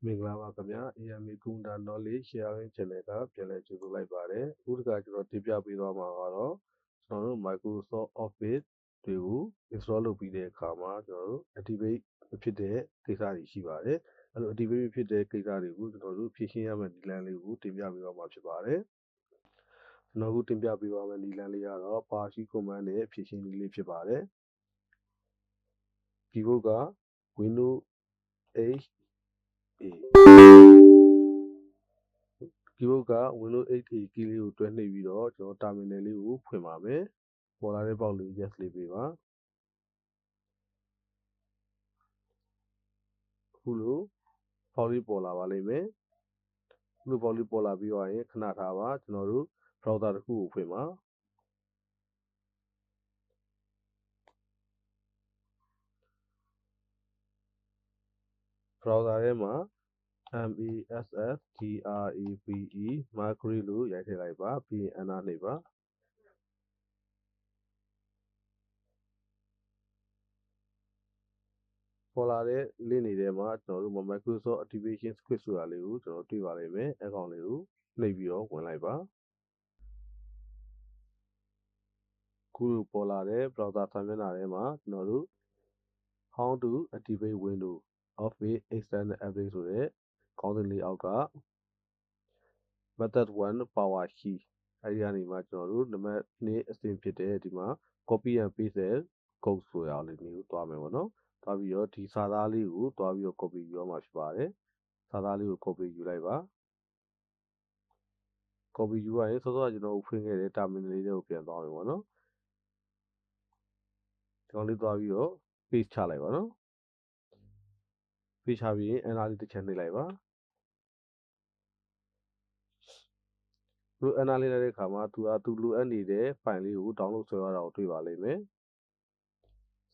မင်္ဂလာပါခင်ဗျာ AMA Kunda Knowledge Sharing Channel ကပြန်လည်ကြိုဆိုလိုက်ပါတယ်အခုတစ်ခါကျွန်တော်တင်ပြပေးသွားမှာကတော့ကျွန်တော်တို့ Microsoft Office တွေကို install လုပ်ပြီးတဲ့အခါမှာကျွန်တော်တို့ activate ဖြစ်တဲ့ကိစ္စတွေရှိပါတယ်အဲ့လို activate ဖြစ်တဲ့ကိစ္စတွေကိုကျွန်တော်တို့ဖြည့်ရှင်းရမယ့်နည်းလမ်းလေးကိုတင်ပြပေးသွားမှာဖြစ်ပါတယ်ကျွန်တော်တို့တင်ပြပေးသွားမယ့်နည်းလမ်းလေးကတော့ PowerShell command နဲ့ဖြည့်ရှင်းနည်းလေးဖြစ်ပါတယ် keyboard က Windows 8 keyboard က Windows 8A key လေးကိုတွဲနှိပ်ပြီးတော့ကျွန်တော် terminal လေးကိုဖွင့်ပါမယ်ပေါ်လာတဲ့ပေါက်လေး yes လေးပေးပါအခုလိုပေါက်လေးပေါ်လာပါလိမ့်မယ်အခုလိုပေါက်လေးပေါ်လာပြီးတော့ရင်ခဏထားပါကျွန်တော်တို့ browser တစ်ခုကိုဖွင့်ပါbrowser ထဲမှာ Mercury လို့ရိုက်ထည့်လိုက်ပါပြီးရင် enter နှိပ်ပါပေါ်လာတဲ့ link တွေထဲမှာကျွန်တော်တို့ Microsoft Activation Script ဆိုတာလေးကိုကျွန်တော်တွေ့ပါလိမ့်မယ်အကောင့်လေးကိုနှိပ်ပြီးတော့ဝင်လိုက်ပါခုလိုပေါ်လာတဲ့ browser စာမျက်နှာထဲမှာကျွန်တော်တို့ How to activate Windows Office External Update ဆိုတဲ့ခေါင်းစဉ်လေးအောက်က Method 1 PowerShell အဲဒီကနေမှကျွန်တော်တို့နံပါတ်2အဆင့်ဖြစ်တဲ့ဒီမှာ Copy and Paste Code ဆိုတာလေးကိုသွားမယ်ပေါ့နော်သွားပြီးတော့ဒီစာသားလေးကိုသွားပြီးတော့ copy ယူရမှာဖြစ်ပါတယ်စာသားလေးကို copy ယူလိုက်ပါ copy ယူရရင်စောစောကကျွန်တော်ဖွင့်ခဲ့တဲ့ terminal လေးကိုပြန်သွားမယ်ပေါ့နော်ဒီကောင်လေးသွားပြီးတော့ paste ချလိုက်ပါနော် paste ချပြီးရင် enter လေးတစ်ချက်နှိပ်လိုက်ပါenter လေးလိုက်တဲ့အခါမှာသူလိုအပ်နေတဲ့ file လေးကို download ဆွဲရတာကိုတွေ့ပါလိမ့်မယ်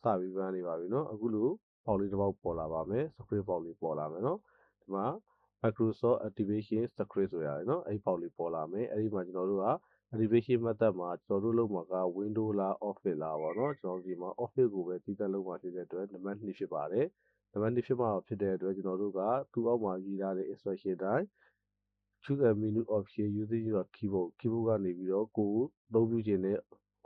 စပြီးပန်းနေပါပြီเนาะအခုလိုပေါက်လေးတစ်ပေါက်ပေါ်လာပါမယ် script ပေါက်လေးပေါ်လာမယ်เนาะဒီမှာ Microsoft Activation Script ဆိုရတယ်เนาะအဲ့ပေါက်လေးပေါ်လာမယ်အဲ့ဒီမှာကျွန်တော်တို့က activation method မှာကျွန်တော်တို့လုပ်မှာက Windows လား Office လားပေါ့เนาะကျွန်တော်ဒီမှာ Office ကိုပဲတည်တက်လုပ်မှာဖြစ်တဲ့အတွက်နံပါတ်2ဖြစ်ပါတယ်နံပါတ်2ဖြစ်မှာဖြစ်တဲ့အတွက်ကျွန်တော်တို့ကသူ့အောက်မှာရေးထားတဲ့ instruction တိုင်း choose a menu option using your keyboard ကနေပြီးတော့ကိုယ်သုံးပြုခြင်းတဲ့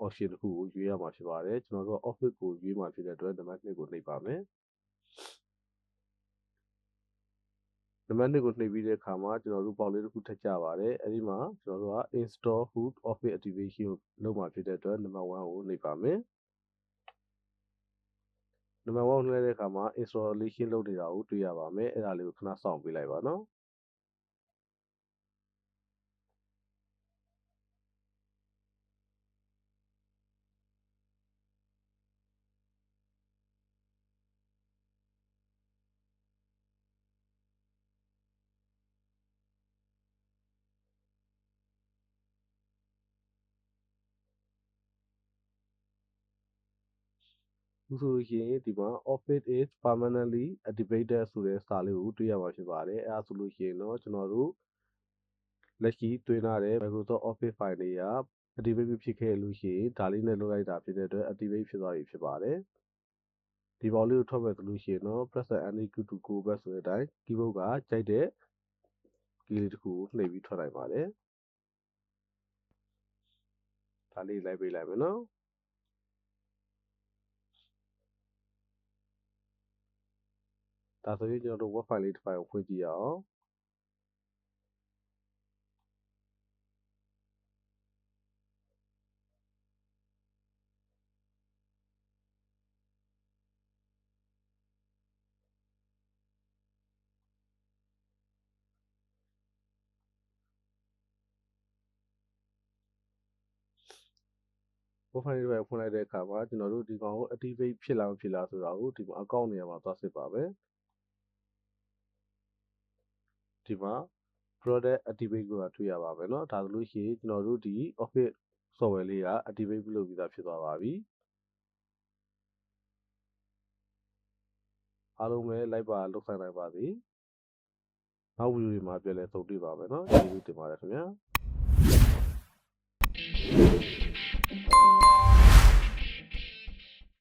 option တစ်ခုကိုရွေးရမှာဖြစ်ပါတယ်ကျွန်တော်တို့ Office ကိုရွေးမှာဖြစ်တဲ့အတွက်နံပါတ်2ကိုနှိပ်ပါမယ်နံပါတ်2ကိုနှိပ်ပြီးတဲ့အခါမှာကျွန်တော်တို့ပေါက်လေးတစ်ခုထပ်ကြပါတယ်အဲဒီမှာကျွန်တော်တို့က install root Office activation ကိုလုပ်မှာဖြစ်တဲ့အတွက်နံပါတ်1ကိုနှိပ်ပါမယ်နံပါတ်1ကိုနှိပ်တဲ့အခါမှာ installation လုပ်နေတာကိုတွေ့ရပါမယ်အဲ့ဒါလေးကိုခဏစောင့်ပေးလိုက်ပါနော်အခုဆိုလို့ရှိရင်ဒီမှာ Office is permanently activated ဆိုတဲ့စာလေးကိုတွေ့ရမှာဖြစ်ပါတယ်အဲဒါဆိုလို့ရှိရင်တော့ကျွန်တော်တို့လက်ရှိတွင်းထားတဲ့ Microsoft Office file တွေက activate ဖြစ်ခဲ့လို့ရှိရင်ဒါလေးနဲ့လုပ်လိုက်တာဖြစ်တဲ့အတွက် activate ဖြစ်သွားပြီဖြစ်ပါတယ်ဒီပေါက်လေးကိုထွက်မယ်ဆိုလို့ရှိရင်တော့ press any key to go back ဆိုတဲ့အတိုင်း keyboard ကကြိုက်တဲ့ key လေးတစ်ခုကိုနှိပ်ပြီးထွက်လိုက်ပါတယ်ဒါလေးလိုက်ပေးလိုက်မယ်နော်ဒါဆိုရင်ကျွန်တော်တို့ web file လေးတစ်ဖိုင်ကိုဖွင့်ကြည့်ရအောင်profile လေးပဲဖွင့်လိုက်တဲ့အခါမှာကျွန်တော်တို့ဒီကောင်ကို activate ဖြစ်လားမဖြစ်လားဆိုတာကိုဒီမှာ account နေရာမှာသွားစစ်ပါမယ်ဒီမှာ product activate ကိုတွေ့ရပါမယ်เนาะဒါဆိုလို့ရှိရင်ကျွန်တော်တို့ဒီ Office software လေးက activate လုပ်ပြီးသားဖြစ်သွားပါပြီအားလုံးပဲလိုက်ပါလုပ်ဆိုင်နိုင်ပါစေနောက်ဗီဒီယိုတွေမှာပြန်လည်ဆုံတွေ့ပါမယ်เนาะကျေးဇူးတင်ပါတယ်ခင်ဗျာ